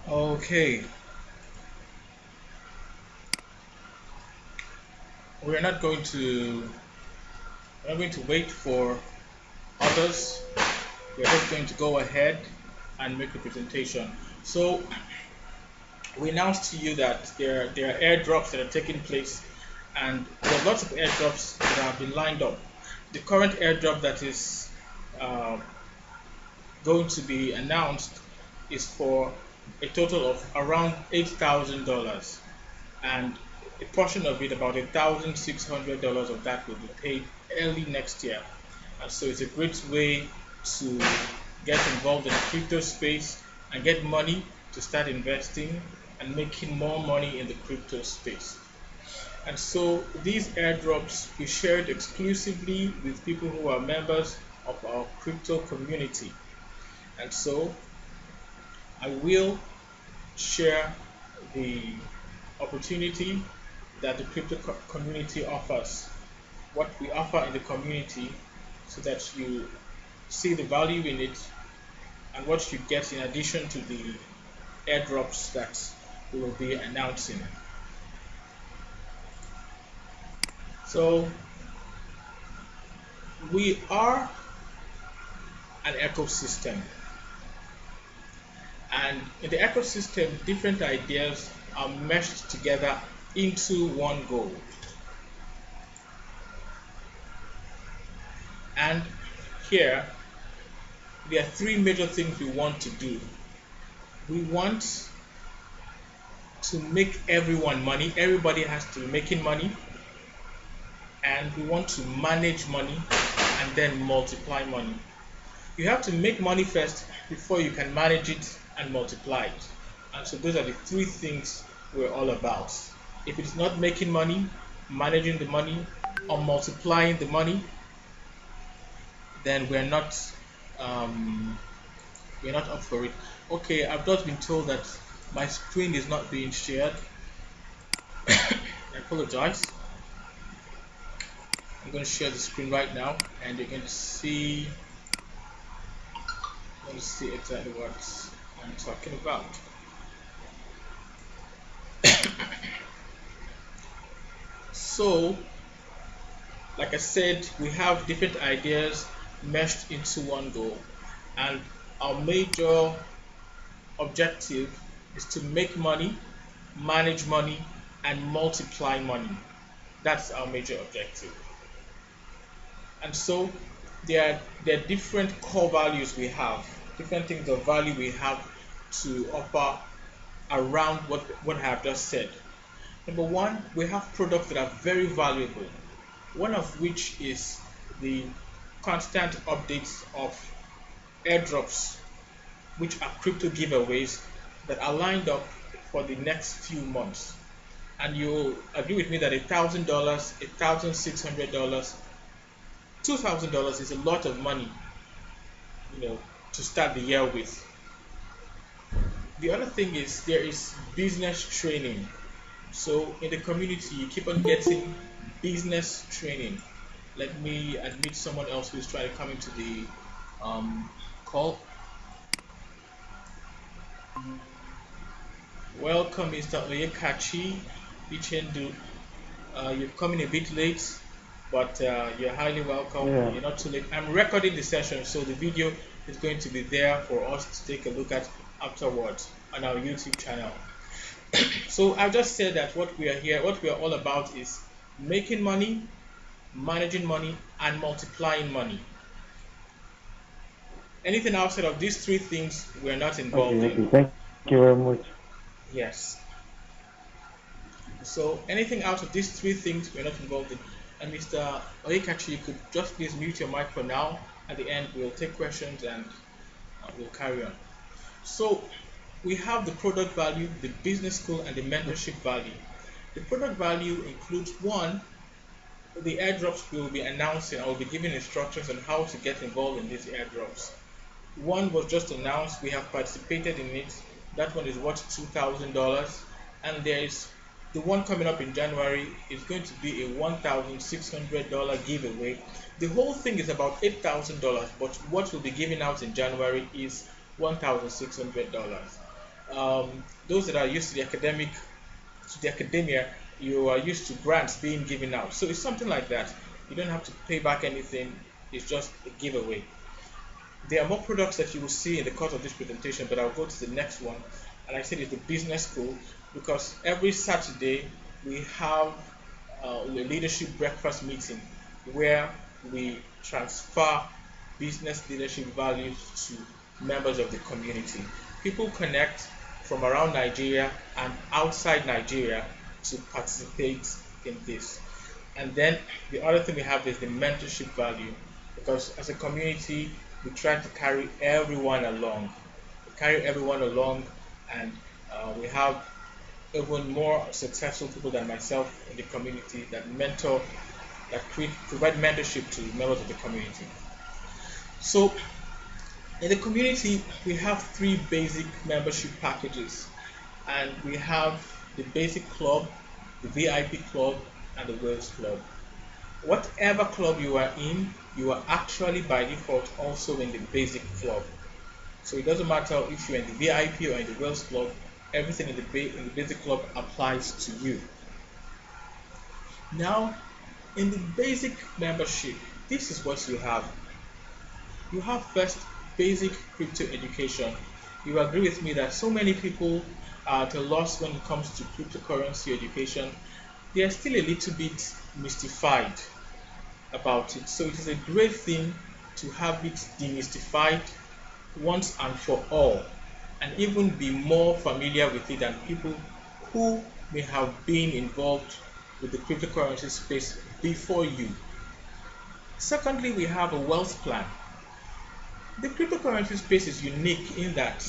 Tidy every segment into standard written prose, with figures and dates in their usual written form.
Okay, we're not going to we're not going to wait for others. We're just going to go ahead and make a presentation. So we announced to you that there are airdrops that are taking place, and there are lots of airdrops that have been lined up. The current airdrop that is uh, going to be announced is for a total of around $8,000, and a portion of it, about $1,600 of that, will be paid early next year. And so it's a great way to get involved in the crypto space and get money to start investing and making more money in the crypto space. And so these airdrops we shared exclusively with people who are members of our crypto community. And so I will share the opportunity that the crypto community offers, what we offer in the community, so that you see the value in it and what you get in addition to the airdrops that we will be announcing. So we are an ecosystem, and in the ecosystem different ideas are meshed together into one goal. And here there are three major things we want to do. We want to make everyone money. Everybody has to be making money, and we want to manage money and then multiply money. You have to make money first before you can manage it and multiply it. And so those are the three things we're all about. If it's not making money, managing the money, or multiplying the money, then we're not up for it. Okay, I've just been told that my screen is not being shared. I apologize. I'm going to share the screen right now, and you're going to see exactly what I'm talking about. So, like I said, we have different ideas meshed into one goal, and our major objective is to make money, manage money, and multiply money. That's our major objective. And so there are different core values we have, different things of value we have to offer around what I have just said. Number one, we have products that are very valuable, one of which is the constant updates of airdrops, which are crypto giveaways that are lined up for the next few months. And you'll agree with me that $1,000, $1,600, $2,000 is a lot of money, to start the year with. The other thing is there is business training. So in the community, you keep on getting business training. Let me admit someone else who's trying to come into the call. Welcome, Mr. Oyekachi Bichendu. You're coming a bit late, but you're highly welcome. Yeah, You're not too late. I'm recording the session, so the video is going to be there for us to take a look at afterwards on our YouTube channel. So I've just said that what we are all about is making money, managing money, and multiplying money. Anything outside of these three things, we're not okay, involved in. okay. Thank you very much. Yes. So anything out of these three things, we're not involved in. And Mr. Oyekachi, you could just please mute your mic for now. At the end, we'll take questions and we'll carry on. So we have the product value, the business school, and the mentorship value. The product value includes one, the airdrops we will be announcing. I will be giving instructions on how to get involved in these airdrops. One was just announced. We have participated in it. That one is worth $2,000, and there is the one coming up in January is going to be a $1,600 giveaway. The whole thing is about $8,000, but what we'll be giving out in January is $1,600. those that are used to the academia, you are used to grants being given out. So it's something like that. You don't have to pay back anything. It's just a giveaway. There are more products that you will see in the course of this presentation, but I'll go to the next one. And I said it's the business school because every Saturday we have a leadership breakfast meeting where we transfer business leadership values to members of the community. People connect from around Nigeria and outside Nigeria to participate in this. And then the other thing we have is the mentorship value because as a community we try to carry everyone along. We carry everyone along and we have even more successful people than myself in the community that provide mentorship to members of the community. So in the community, we have three basic membership packages, and we have the basic club, the VIP club, and the Wales club. Whatever club you are in, you are actually by default also in the basic club. So it doesn't matter if you're in the VIP or in the Wales club, everything in the basic club applies to you. Now, in the basic membership, this is what you have. You have first basic crypto education. You agree with me that so many people are at a loss when it comes to cryptocurrency education. They are still a little bit mystified about it. So it is a great thing to have it demystified once and for all, and even be more familiar with it than people who may have been involved with the cryptocurrency space before you. Secondly, we have a wealth plan. The cryptocurrency space is unique in that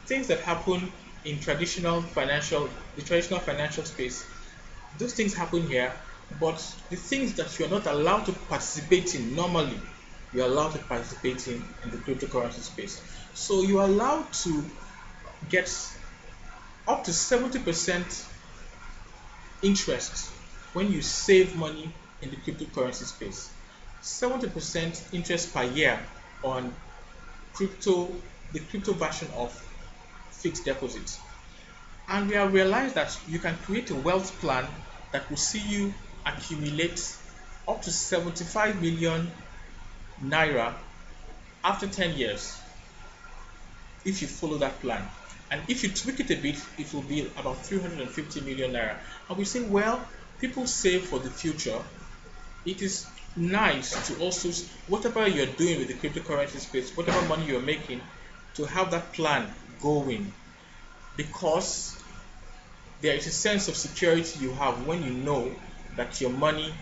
things that happen in the traditional financial space, those things happen here, but the things that you're not allowed to participate in normally, you're allowed to participate in the cryptocurrency space. So you're allowed to get up to 70% interest when you save money in the cryptocurrency space. 70% interest per year on the crypto version of fixed deposits. And we have realized that you can create a wealth plan that will see you accumulate up to 75 million naira after 10 years if you follow that plan. And if you tweak it a bit, it will be about 350 million naira. And we say, well, people save for the future. It is nice to also, whatever you're doing with the cryptocurrency space, whatever money you're making, to have that plan going, because there is a sense of security you have when you know that your money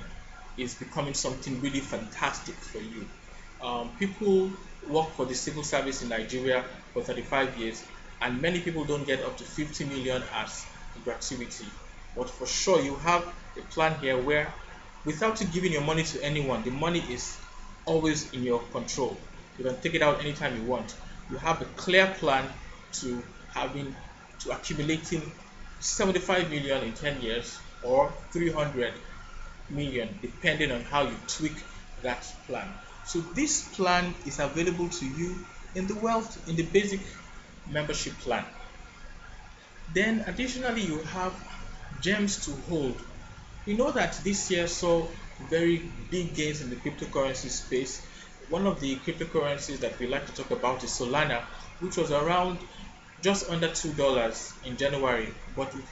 is becoming something really fantastic for you. People work for the civil service in Nigeria for 35 years, and many people don't get up to 50 million as gratuity. But for sure, you have a plan here where, without you giving your money to anyone, the money is always in your control. You can take it out anytime you want. You have a clear plan to accumulating 75 million in 10 years or 300 million, depending on how you tweak that plan. So this plan is available to you in the basic membership plan. Then additionally, you have gems to hold. You know that this year saw very big gains in the cryptocurrency space. One of the cryptocurrencies that we like to talk about is Solana, which was around just under $2 in January, but it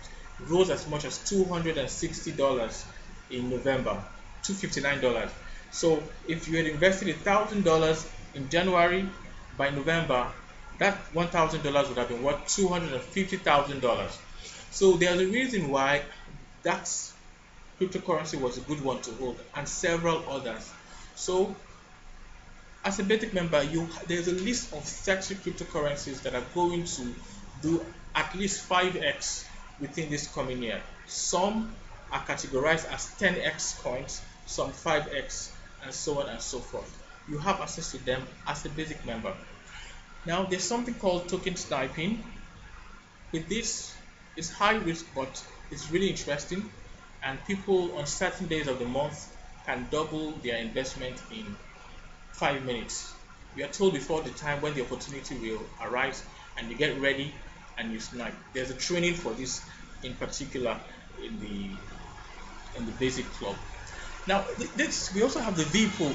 rose as much as $260 in November, $259. So if you had invested $1,000 in January, by November, that $1,000 would have been worth $250,000. So there's a reason why that cryptocurrency was a good one to hold, and several others. So as a basic member, there's a list of 30 cryptocurrencies that are going to do at least 5x within this coming year. Some are categorized as 10x coins, some 5x, and so on and so forth. You have access to them as a basic member. Now there's something called token sniping. With this, it's high risk, but it's really interesting, and people on certain days of the month can double their investment in 5 minutes. You are told before the time when the opportunity will arise, and you get ready and you snipe. There's a training for this in particular in the basic club. Now, this we also have the V pool.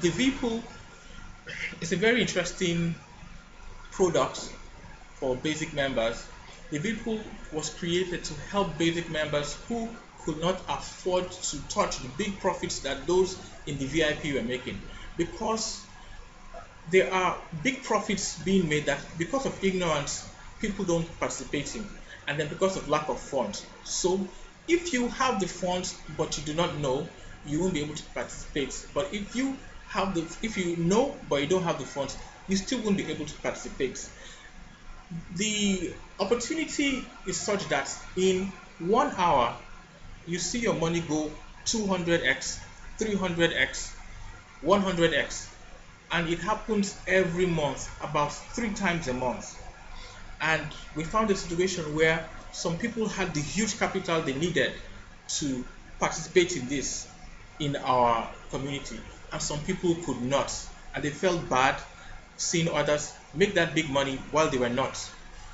The V pool is a very interesting product for basic members. The V pool was created to help basic members who could not afford to touch the big profits that those in the VIP were making, because there are big profits being made that because of ignorance people don't participate in, and then because of lack of funds. So if you have the funds but you do not know, you won't be able to participate. But if you know but you don't have the funds, you still won't be able to participate. The opportunity is such that in 1 hour you see your money go 200x, 300x, 100x, and it happens every month, about 3 times a month. And we found a situation where some people had the huge capital they needed to participate in this in our community, and some people could not, and they felt bad seeing others make that big money while they were not.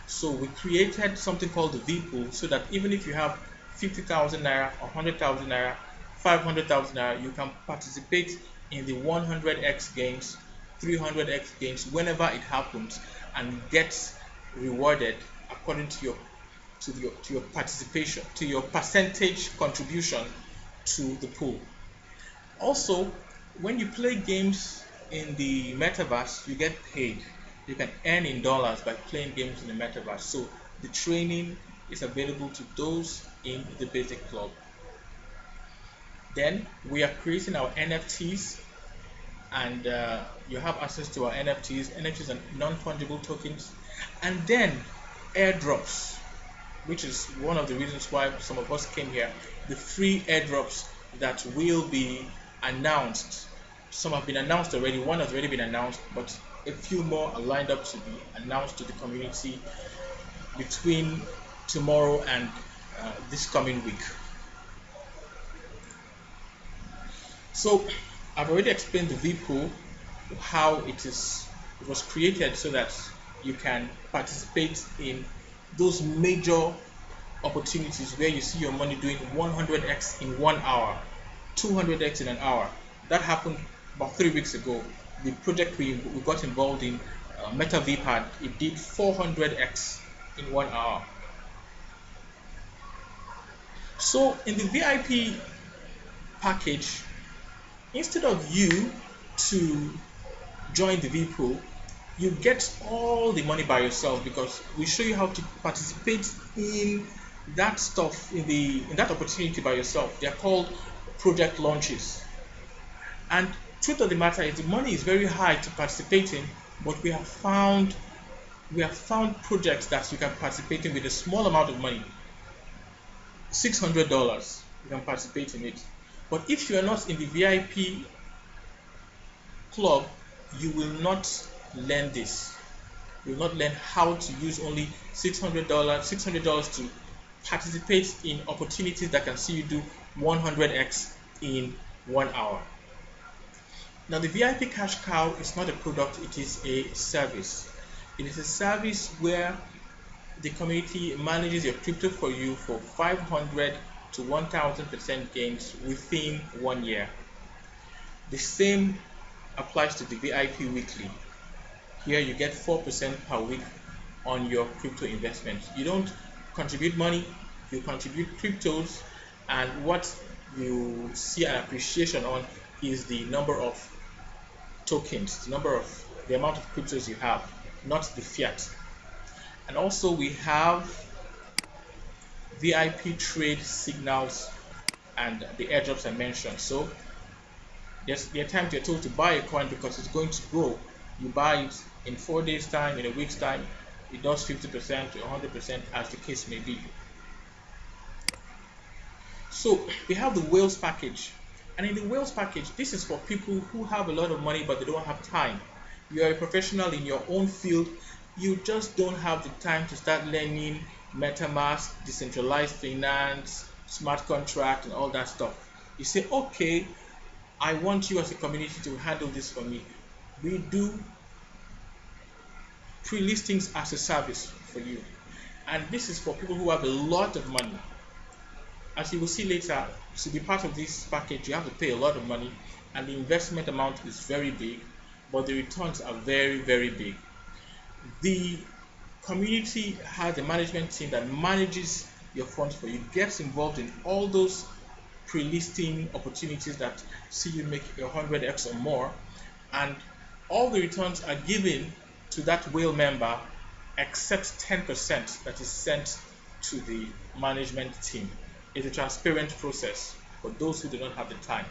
So we created something called the V pool, so that even if you have 50,000 naira, 100,000 naira, 500,000 naira, you can participate in the 100x gains, 300x gains whenever it happens, and get rewarded according to your participation, to your percentage contribution to the pool. Also, when you play games in the metaverse, you get paid. You can earn in dollars by playing games in the metaverse. So the training is available to those in the basic club. Then we are creating our NFTs, and you have access to our NFTs. NFTs are non-fungible tokens, and then airdrops, which is one of the reasons why some of us came here. The free airdrops that will be announced. Some have been announced already. One has already been announced, but a few more are lined up to be announced to the community between tomorrow and this coming week. So I've already explained the V pool, how it was created so that you can participate in those major opportunities where you see your money doing 100x in 1 hour, 200x in an hour. That happened about 3 weeks ago. The project we got involved in, Meta VPAD, it did 400x in 1 hour. So in the VIP package, instead of you to join the V pool, you get all the money by yourself, because we show you how to participate in that stuff, in that opportunity by yourself. They are called project launches. And truth of the matter is, the money is very high to participate in, but we have found projects that you can participate in with a small amount of money. $600, you can participate in it. But if you are not in the VIP club, you will not learn this. You will not learn how to use only $600 to participate in opportunities that can see you do 100x in 1 hour. Now, the VIP cash cow is not a product, it is a service. It is a service where the community manages your crypto for you for 500 to 1000% gains within 1 year. The same applies to the VIP weekly. Here you get 4% per week on your crypto investment. You don't contribute money, you contribute cryptos, and what you see an appreciation on is the number of tokens, the amount of cryptos you have, not the fiat. And also we have VIP trade signals and the airdrops I mentioned. So there are times you're told to buy a coin because it's going to grow. You buy it in 4 days time, in a week's time, it does 50% to 100% as the case may be. So we have the whales package, and in the whales package, this is for people who have a lot of money but they don't have time. You are a professional in your own field, you just don't have the time to start learning MetaMask, decentralized finance, smart contract, and all that stuff. You say, okay, I want you as a community to handle this for me. We do pre-listings as a service for you. And this is for people who have a lot of money. As you will see later, to be part of this package, you have to pay a lot of money, and the investment amount is very big, but the returns are very, very big. The community has a management team that manages your funds for you, gets involved in all those pre-listing opportunities that see you make 100x or more, and all the returns are given to that whale member except 10% that is sent to the management team. It's a transparent process for those who do not have the time.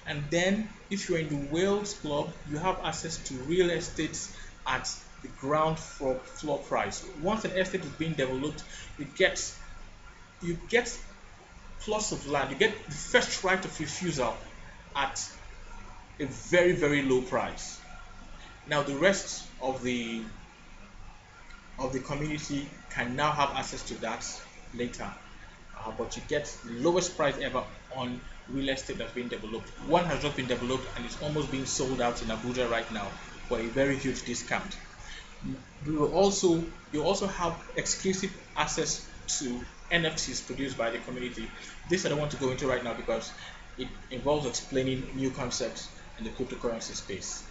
And then if you're in the Wales Club, you have access to real estate at the ground floor price. Once an estate is being developed, you get plots of land, you get the first right of refusal at a very, very low price. Now the rest of the community can now have access to that later. But you get the lowest price ever on real estate that's being developed. One has just been developed and it's almost being sold out in Abuja right now for a very huge discount. You also have exclusive access to NFTs produced by the community. This I don't want to go into right now because it involves explaining new concepts in the cryptocurrency space.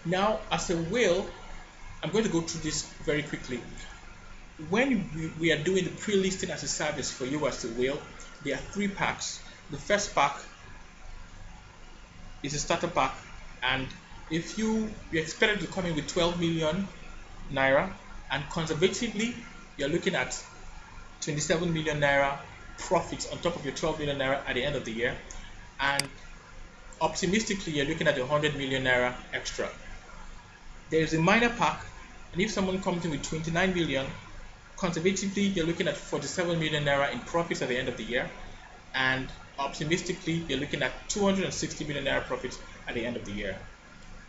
Now, as a whale, I'm going to go through this very quickly. When we are doing the pre-listing as a service for you as a whale, there are 3 packs. The first pack is a starter pack, and if you expected to come in with 12 million naira, and conservatively you're looking at 27 million naira profits on top of your 12 million naira at the end of the year, and optimistically you're looking at 100 million naira extra. There is a minor pack, and if someone comes in with 29 million, conservatively you're looking at 47 million naira in profits at the end of the year, and optimistically you're looking at 260 million naira profits at the end of the year.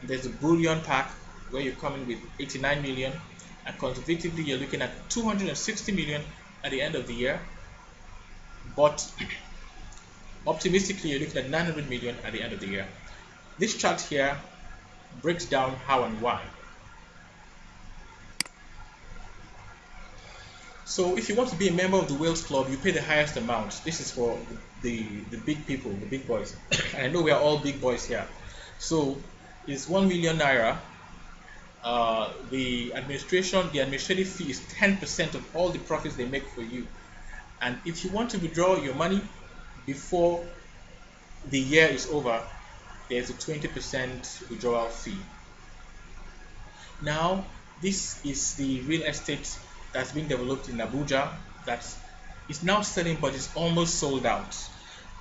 And there's a bullion pack where you come in with 89 million, and conservatively you're looking at 260 million at the end of the year, but optimistically you're looking at 900 million at the end of the year. This chart here breaks down how and why. So if you want to be a member of the Wales Club, you pay the highest amount. This is for the big people, the big boys. And I know we are all big boys here. So it's 1 million naira. The administrative fee is 10% of all the profits they make for you. And if you want to withdraw your money before the year is over, there's a 20% withdrawal fee. Now, this is the real estate that's been developed in Abuja that is now selling, but it's almost sold out.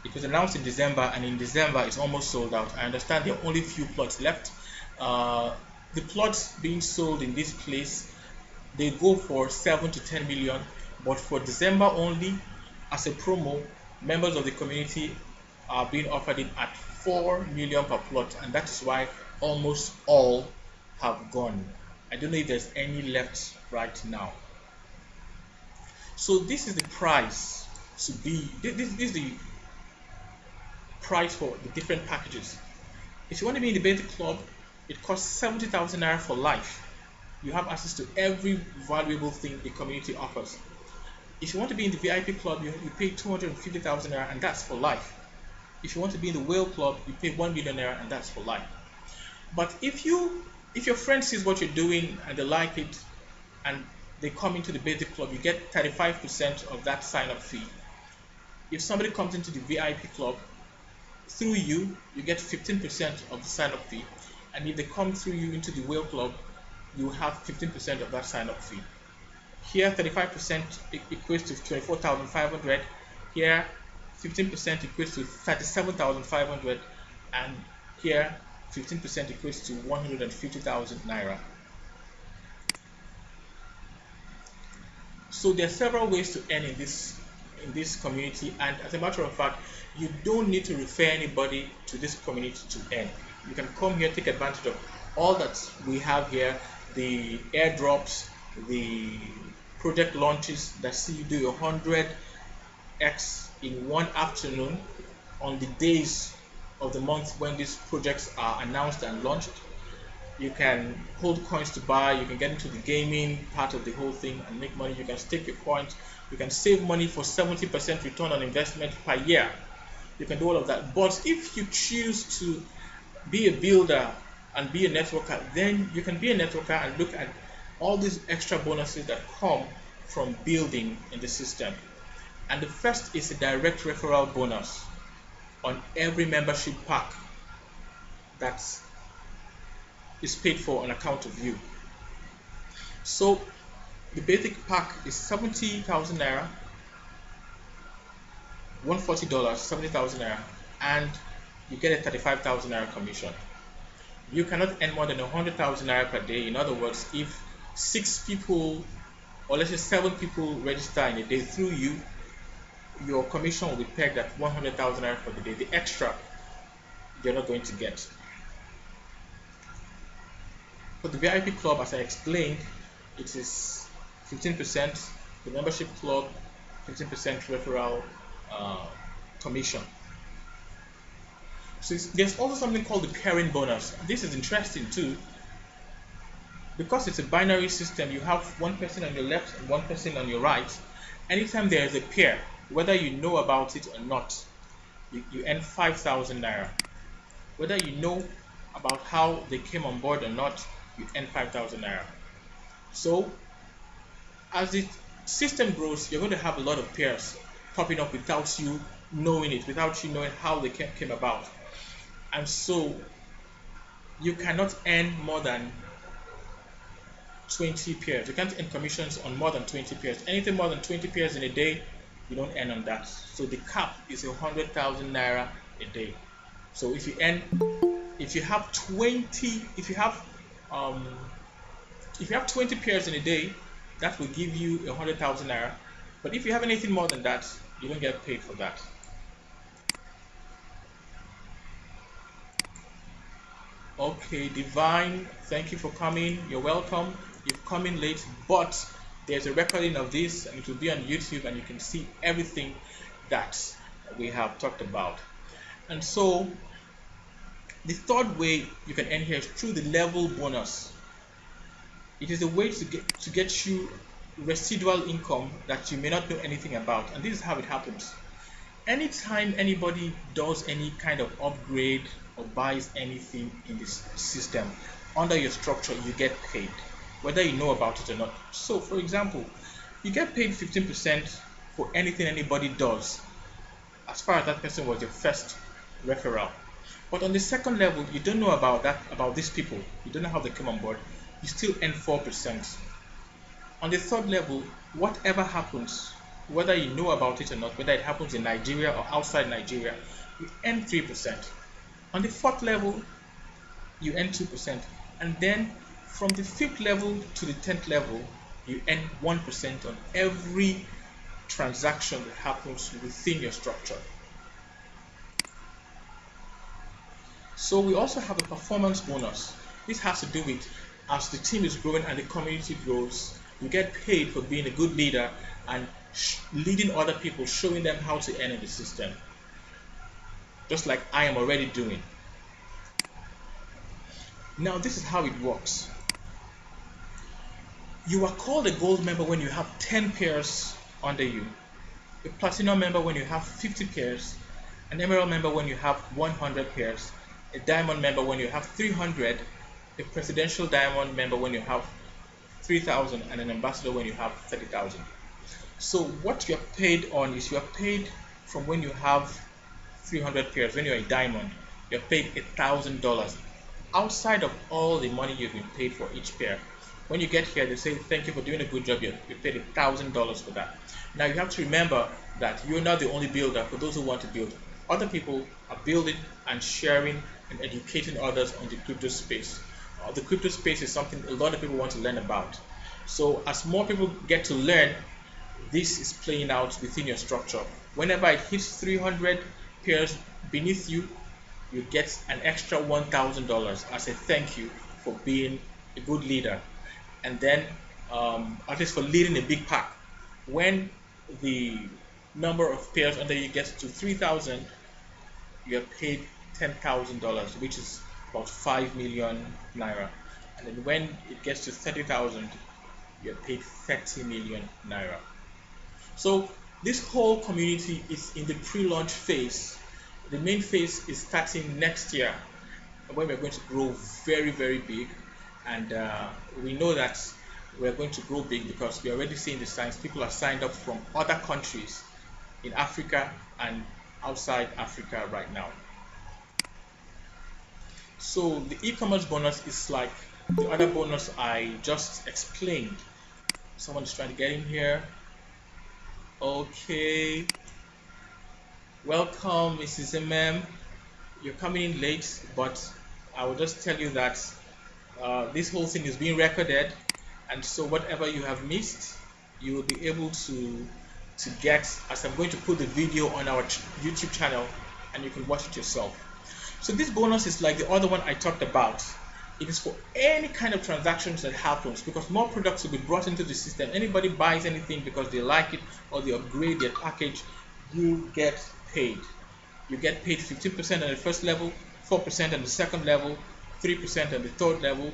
It was announced in December, and in December it's almost sold out. I understand there are only few plots left. The plots being sold in this place, they go for 7 to 10 million, but for December only, as a promo, members of the community are being offered it at 4 million per plot, and that is why almost all have gone. I don't know if there's any left right now. So this is the price to be. This is the price for the different packages. If you want to be in the basic club, it costs 70,000 naira for life. You have access to every valuable thing the community offers. If you want to be in the VIP club, you pay 250,000 naira, and that's for life. If you want to be in the whale club, you pay 1 million naira, and that's for life. But if your friend sees what you're doing and they like it, and they come into the basic club, you get 35% of that sign-up fee. If somebody comes into the VIP club through you, you get 15% of the sign-up fee, and if they come through you into the whale club, you have 15% of that sign-up fee. Here, 35% equates to 24,500. Here, 15% equates to 37,500, and here, 15% equates to 150,000 naira. So there are several ways to earn in this community, and as a matter of fact, you don't need to refer anybody to this community to earn. You can come here, take advantage of all that we have here, the airdrops, the project launches that see you do 100x in one afternoon on the days of the month when these projects are announced and launched. You can hold coins to buy, you can get into the gaming part of the whole thing and make money, you can stake your coins, you can save money for 70% return on investment per year. You can do all of that. But if you choose to be a builder and be a networker, then you can be a networker and look at all these extra bonuses that come from building in the system. And the first is a direct referral bonus on every membership pack that is paid for on account of you. So the basic pack is 70,000 naira, $140, 70,000 naira, and you get a 35,000 naira commission. You cannot earn more than 100,000 naira per day. In other words, if 6 people or let's say 7 people register in a day through you, your commission will be pegged at 100,000 naira for the day. The extra you're not going to get. For the VIP club, as I explained, it is 15%. The membership club, 15% referral commission. So there's also something called the pairing bonus. This is interesting too. Because it's a binary system, you have one person on your left and one person on your right. Anytime there is a pair, whether you know about it or not, you earn 5,000 naira. Whether you know about how they came on board or not, you earn 5,000 naira. So as the system grows, you're going to have a lot of pairs popping up without you knowing it, without you knowing how they came about. And so you cannot earn more than 20 pairs. You can't earn commissions on more than 20 pairs. Anything more than 20 pairs in a day, you don't earn on that. So the cap is 100,000 naira a day. So if you have 20 pairs in a day, that will give you 100,000 naira. But if you have anything more than that, you don't get paid for that. Okay, Divine, thank you for coming. You're welcome. You've come in late, but there's a recording of this and it will be on YouTube and you can see everything that we have talked about. And so the third way you can earn here is through the level bonus. It is a way to get you residual income that you may not know anything about, and this is how it happens. Anytime anybody does any kind of upgrade or buys anything in this system under your structure, you get paid whether you know about it or not. So for example, you get paid 15% for anything anybody does as far as that person was your first referral. But on the second level, you don't know about these people, you don't know how they came on board, you still earn 4%. On the third level, whatever happens, whether you know about it or not, whether it happens in Nigeria or outside Nigeria, you earn 3%. On the fourth level, you earn 2%. And then from the fifth level to the 10th level, you earn 1% on every transaction that happens within your structure. So we also have a performance bonus. This has to do with as the team is growing and the community grows, you get paid for being a good leader and leading other people, showing them how to earn in the system, just like I am already doing. Now this is how it works. You are called a gold member when you have 10 pairs under you, a platinum member when you have 50 pairs, an emerald member when you have 100 pairs, a diamond member when you have 300, a presidential diamond member when you have 3,000, and an ambassador when you have 30,000. So what you're paid on is you're paid from when you have 300 pairs. When you're a diamond, you're paid $1,000 outside of all the money you've been paid for each pair. When you get here, they say thank you for doing a good job. You're paid $1,000 for that. Now you have to remember that you're not the only builder. For those who want to build, other people are building and sharing and educating others on the crypto space. The crypto space is something a lot of people want to learn about. So as more people get to learn, this is playing out within your structure. Whenever it hits 300 pairs beneath you, you get an extra $1,000 as a thank you for being a good leader. And then at least for leading a big pack. When the number of pairs under you gets to 3,000, you're paid $10,000, which is about 5 million naira. and then when it gets to 30,000, you're paid 30 million naira. So this whole community is in the pre-launch phase. The main phase is starting next year, when we're going to grow very, very big. And we know that we're going to grow big because we're already seeing the signs. People are signed up from other countries in Africa and outside Africa right now. So the e-commerce bonus is like the other bonus I just explained. Someone is trying to get in here. Okay. Welcome, Mrs. MM. You're coming in late, but I will just tell you that this whole thing is being recorded, and so whatever you have missed, you will be able to get, as I'm going to put the video on our YouTube channel, and you can watch it yourself. So this bonus is like the other one I talked about. It is for any kind of transactions that happens, because more products will be brought into the system. Anybody buys anything because they like it or they upgrade their package, you get paid. You get paid 15% on the first level, 4% on the second level, 3% on the third level,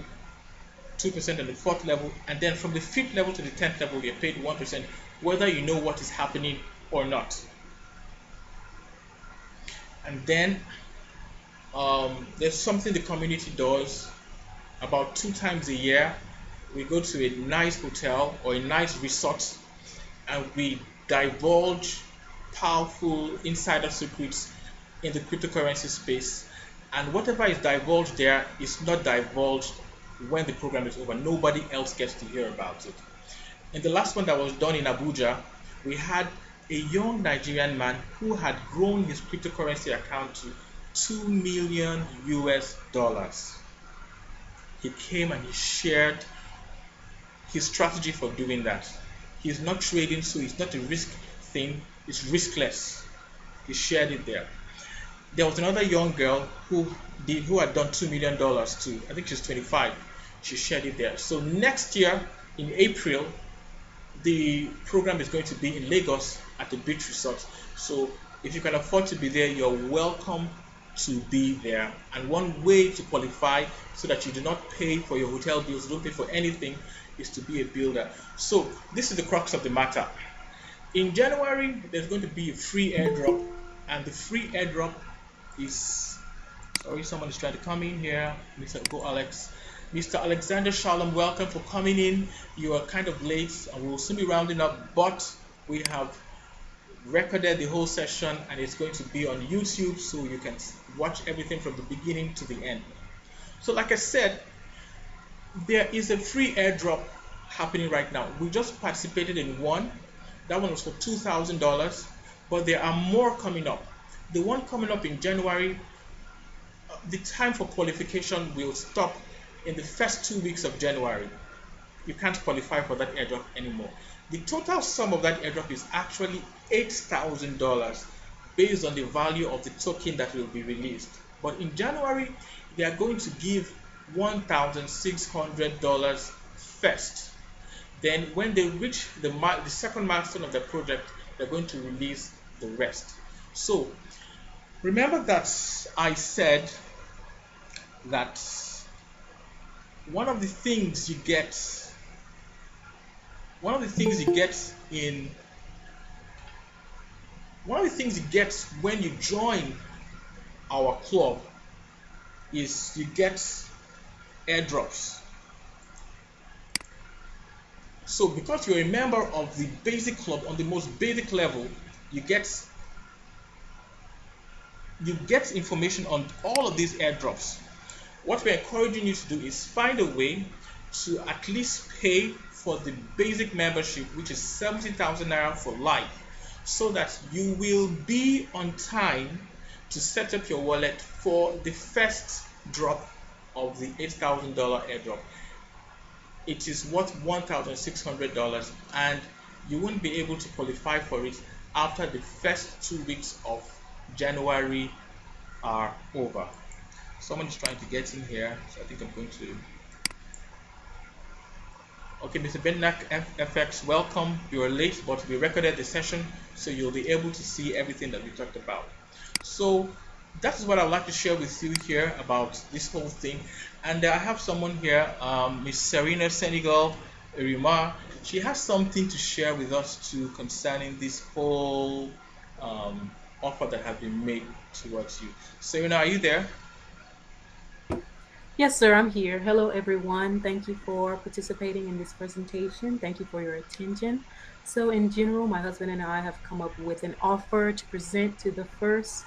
2% on the fourth level, and then from the fifth level to the 10th level, you're paid 1%, whether you know what is happening or not. And then there's something the community does about 2 times a year. We go to a nice hotel or a nice resort, and we divulge powerful insider secrets in the cryptocurrency space. And whatever is divulged there is not divulged when the program is over. Nobody else gets to hear about it. In the last one that was done in Abuja, we had a young Nigerian man who had grown his cryptocurrency account to $2 million US. He came and he shared his strategy for doing that. He's not trading, so it's not a risk thing, it's riskless. He shared it there. There was another young girl who had done $2 million too. I think she's 25. She shared it there. So next year in April, the program is going to be in Lagos at the beach resort. So if you can afford to be there, you're welcome to be there. And one way to qualify so that you do not pay for your hotel bills, don't pay for anything, is to be a builder. So this is the crux of the matter. In January, there's going to be a free airdrop, and the free airdrop is, sorry, someone is trying to come in here. Go Alex. Mr. Alexander Shalom, welcome for coming in. You are kind of late, and we'll soon be rounding up, but we have recorded the whole session, and it's going to be on YouTube, so you can watch everything from the beginning to the end. So like I said, there is a free airdrop happening right now. We just participated in one. That one was for $2,000, but there are more coming up. The one coming up in January, the time for qualification will stop in the first 2 weeks of January. You can't qualify for that airdrop anymore. The total sum of that airdrop is actually $8,000 based on the value of the token that will be released. But in January, they are going to give $1,600 first. Then when they reach the second milestone of the project, they're going to release the rest. So remember that I said that one of the things you get when you join our club is you get airdrops. So because you're a member of the basic club, on the most basic level, you get information on all of these airdrops. What we're encouraging you to do is find a way to at least pay for the basic membership, which is 70,000 naira for life, so that you will be on time to set up your wallet for the first drop of the $8,000 airdrop. It is worth $1,600, and you won't be able to qualify for it after the first 2 weeks of January are over. Someone is trying to get in here, so I think I'm going to. Okay, Mr. Bennak FX, welcome. You are late, but we recorded the session, so you'll be able to see everything that we talked about. So that is what I'd like to share with you here about this whole thing. And I have someone here, Miss Serena Senegal Irima. She has something to share with us too concerning this whole um, offer that has been made towards you. Serena, are you there? Yes, sir, I'm here. Hello, everyone. Thank you for participating in this presentation. Thank you for your attention. So, in general, my husband and I have come up with an offer to present to the first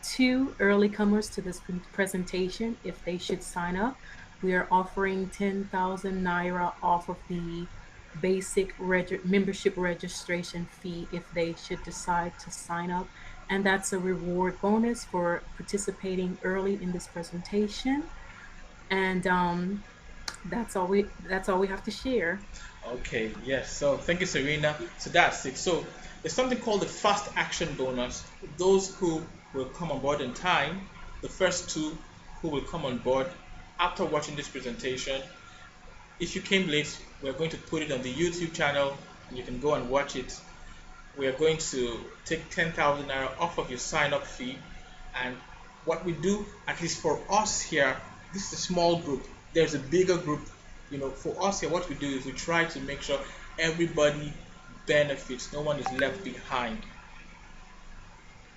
two early comers to this presentation if they should sign up. We are offering 10,000 naira off of the basic membership registration fee if they should decide to sign up. And that's a reward bonus for participating early in this presentation. And that's all we have to share. Okay, yes. So thank you, Serena. So that's it. So there's something called the fast action bonus. Those who will come on board in time, the first two who will come on board after watching this presentation. If you came late, we're going to put it on the YouTube channel and you can go and watch it. We are going to take 10,000 naira off of your sign up fee. And what we do, at least for us here, this is a small group. There's a bigger group. For us here, what we do is we try to make sure everybody benefits, no one is left behind.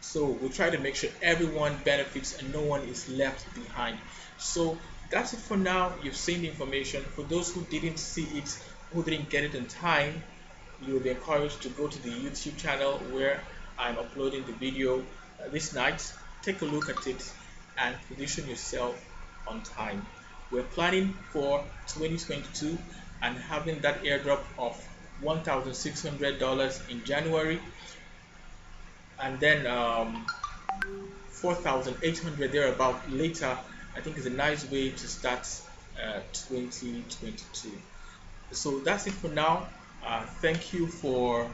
So we try to make sure everyone benefits and no one is left behind. So that's it for now. You've seen the information. For those who didn't see it, who didn't get it in time, you will be encouraged to go to the YouTube channel where I'm uploading the video this night. Take a look at it and position yourself on time. We're planning for 2022 and having that airdrop of $1,600 in January, and then 4,800 thereabout later. I think is a nice way to start 2022. So that's it for now. Thank you for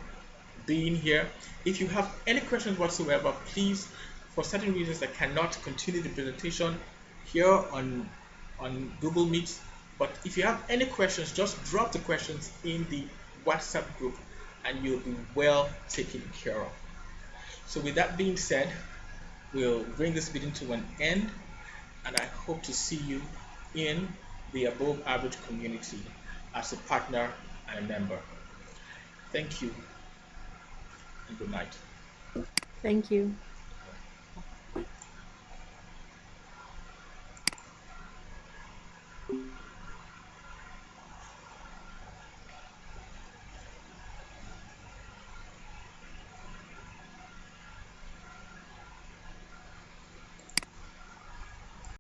being here. If you have any questions whatsoever, please, for certain reasons, I cannot continue the presentation here on Google Meet. But if you have any questions, just drop the questions in the WhatsApp group and you'll be well taken care of. So with that being said, we'll bring this meeting to an end, and I hope to see you in the above average community as a partner and a member. Thank you and good night. Thank you.